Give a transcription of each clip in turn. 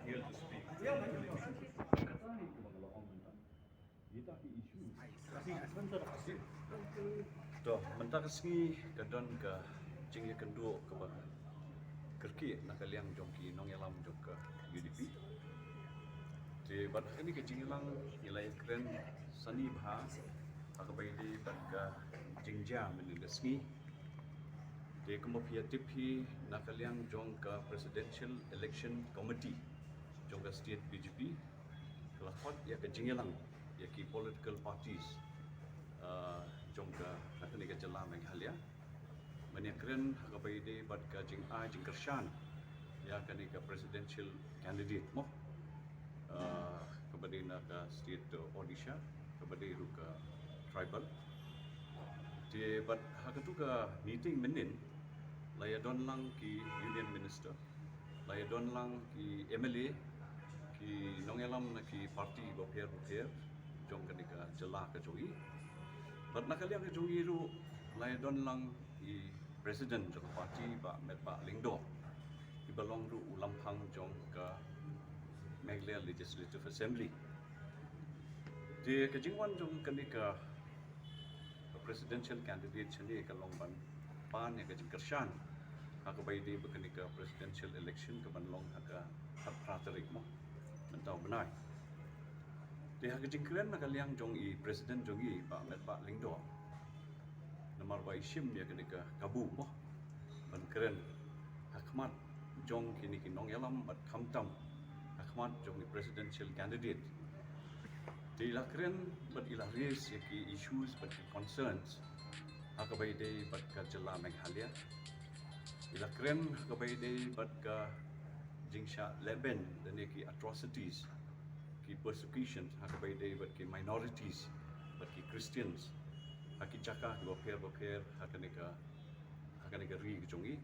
here to speak. Toh, mentah kesengi kadon ke jingnya kendua ke bawah. Kerki nak kaliang jongki nong yalam jongka UDP. Di badah ini ke jinglang nilai keren seni bah. Aku bayi baga jingja menindasengi. Di kemudian tipi nak kaliang jongka Presidential Election Committee jongka State BJP. Kelakot ya ke jinglang ya ki political parties. Jongka nak ni ke jelah Meghalaya. Menyekren kapai de bad ka jing kershan ya kani ka presidential candidate mo kepada nak state Odisha kepada ru ka tribal de bad hak tu ka meeting menin laya don lang ki union minister laya don lang ki MLA ki nongelam na ki party bopher jong kani ka jela ka joi bad nakaliang ka joi ru laya don lang i President jong parti Pak Lingdo di belong ru Lampang jong ke Meghalaya Legislative Assembly di kejingwan jong kenika presidential candidate sini ke Longban pan ya kejing kershan aku bayi di kenika presidential election ke Banlong aga praterik mo mentau benai di kejing keren nak kaliang jong i president jong i Pak Lingdo nomor Isim ya kenika kabu moh ban keren hakmat jong kini kinong yalam bat kamtam hakmat jong presidential candidate di la keren bat ila race ya ki issues bat concerns hakabai de bat ka jela Meghalaya ila keren hakabai de bat ka jingsha leben dan ki atrocities ki persecution hakabai de bat ki minorities bat ki Christians haki cakah bopher hakanika ri kejongi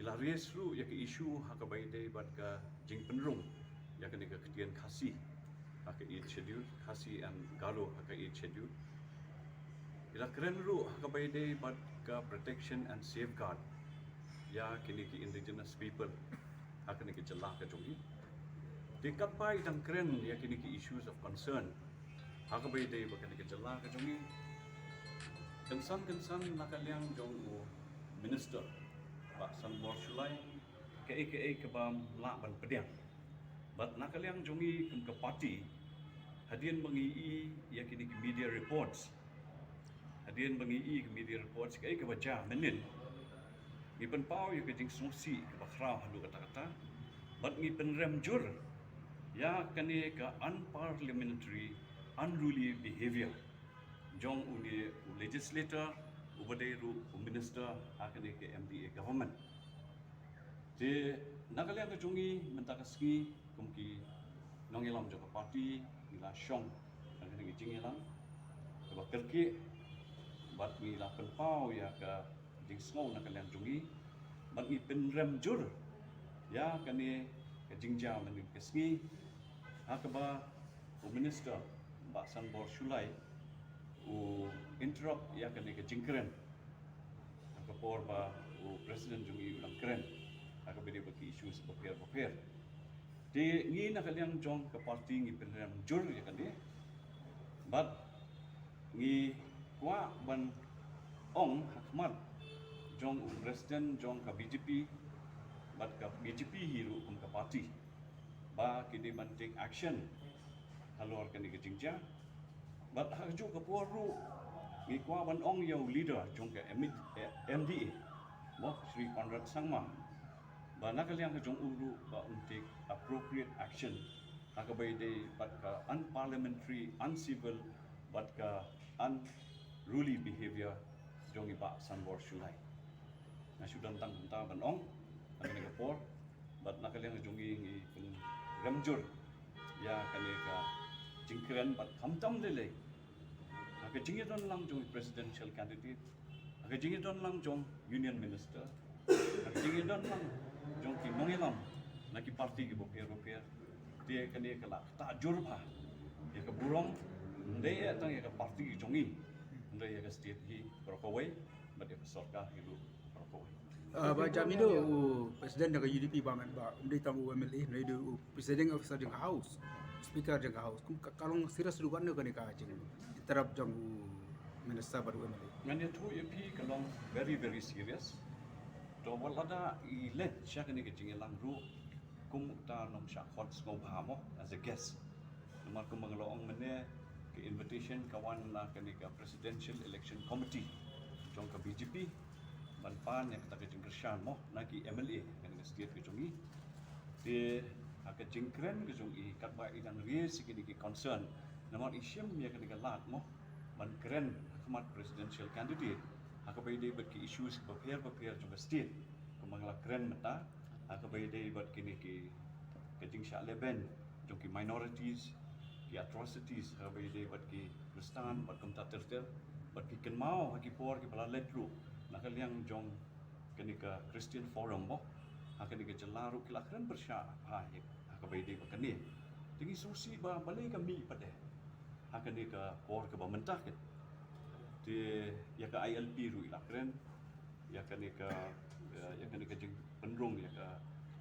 ila riesru ya ke isu hakabai de bat ka jing penrung ya kanika ketian khasi haka eat schedule khasi and galo haka eat schedule ila keren ru hakabai de bat ka protection and safeguard ya kini ki indigenous people hakanika jelah ka jongi dekat pai dan keren ya kini ki issues of concern hakabai de bakanika jelah ka jongi Kensan nakaliang jong minister Pak Sanbor Sulai ke bam laban pediang bat nakaliang jongi ke parti hadian bangi ya kini ke media reports hadian bangi ke media reports ke baca menin ni penpau ya ke jing sungsi ke bakrau halu kata-kata bat ni penrem jur ya kani ke unparliamentary unruly behavior jong uni legislator ubade ru minister akane ke MDA government de nakaliang ke jongi mentakaski kumki nongelam joko parti ila shong akane ke jingelam ke bakerki bat ni la penpau ya ka jingsngau nakaliang jongi bat ni penrem jur ya kane ke jingja meni keski akaba minister Pak Sanbor Sulai interrupt ya kani ke jingkeren ke por ba president jungi ulang keren aka bedi bagi isu bopher di ni nak kaliang jong ke parti ngi penram jur ya kani but ngi kwa ban ong hakmat jong president jong ka BJP but ka BJP hiru kum ka parti ba kini man take action halor kani ke jingja but haju ke poru ngi kwa ban ong yo leader jong ke MDA mo Sri Conrad Sangma ba nakaliang ke jong uru ba untuk appropriate action hakabai de bat ka unparliamentary uncivil bat ka unruly behavior jong Pak Sanbor Sulai na sudah tang ban ong nakaliang ke por bat nakaliang ke jongi ngi remjur ya kanika jingkeren bat kamtam lele aga jingi don lang jong presidential candidate aga jingi don lang jong union minister aga jingi don lang jong ki nongelam naki parti ki bopher dia kani kala ta jurba ya ka burong ndai ya tang ya ka parti ki jongi ndai ya ka state hi prokowai bat ya ka sarkar hi lu prokowai Ba jam itu presiden dengan UDP ba men ba umdi tamu MLA na itu presiden officer jeng house speaker jeng house kum kalong serius dugan ne kan ka jeng terap jeng minister baru MLA. Ngani tu EP kalong very serious. To walada I let siya kani ke jingilang ru kum ta nom sya khot ngo mo as a guest. Namar kum mangloong mene ke invitation kawan na kani ka presidential election committee jong ka BJP manpan yang kita ke jingkersyan mo nagi MLA kani ka state ke jongi de aka jingkren ke jongi kat ba idang ries kini ki concern namar isyam ya kani ka lat mo man keren khmat presidential candidate aka bai dei bat ki issues papier jong ka state kumangla keren mata aka bai dei bat kini ki jing sya leben jong ki minorities ki atrocities aka bai dei bat ki kristan bat kum ta terter bat ki kenmau ki por ki bala letru nakaliang jong kani ka Christian Forum mo kani ka jelaru ki lakran bersya ha aka bai dei bakani tingi susi ba balai kami pade kani ka por ka ba mentah ke di ya ka ILP ru ilakren ya kani ka jing penrung ya ka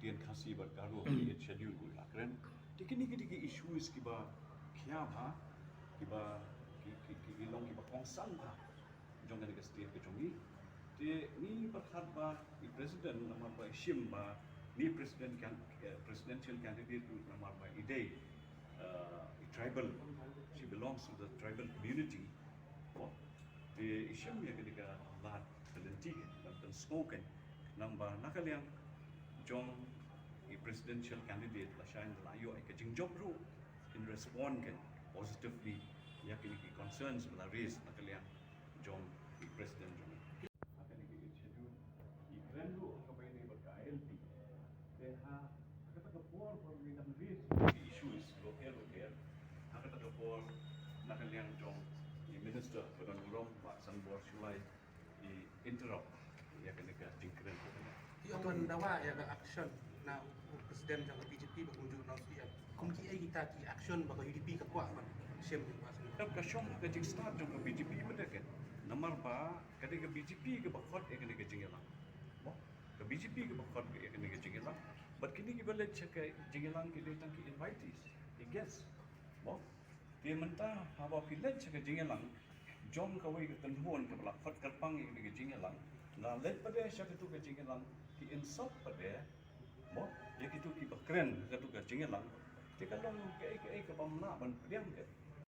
tien kasih berkaru di schedule ru ilakren di kini issues ki ba kya ba ki ba ki long ki ba konsang ba jong kani ka state ke jongi di ni berkhat ba di presiden nama ba shim ba ni presidential candidate nama ba idei tribal she belongs to the tribal community di isyam ya ketika lat talenti dan spoken namba nakaliang jong i presidential candidate la shine la yo ai kajing job ru in respond kan positively ya kini concerns la raise nakaliang jong i president jong akan i schedule i grand ru kapay ni berka ILP de ha kata for ni dan raise issues local kata for nakaliang jong i minister Badan Urom Pak Sanbor Sulai i interrupt ya kena ka tingkren ko kena Yung man dawa ya ga action na presiden jang BJP berkunjung na siya. Kung ki ay kita ki action baka UDP ka kwa man siyem ba sa tab ka syong ka jing start jong ka BJP benda kan namar ba kadi ka BJP ka bakot ya kena ka jingelang mo ka BJP ka bakot ya kena ka jingelang but kini ki balet ka jingelang ki datang ki invitees I guess mo dia mentah hawa pilet ka jingelang jom kawai ka tenhuan ka balak fat karpang ya kena ka jingelang na let pada siya ka tu ka jingelang ki insult pada mo ya kitu ki bakren ka tu ka jingelang ti kalong ka bamna ban priang ka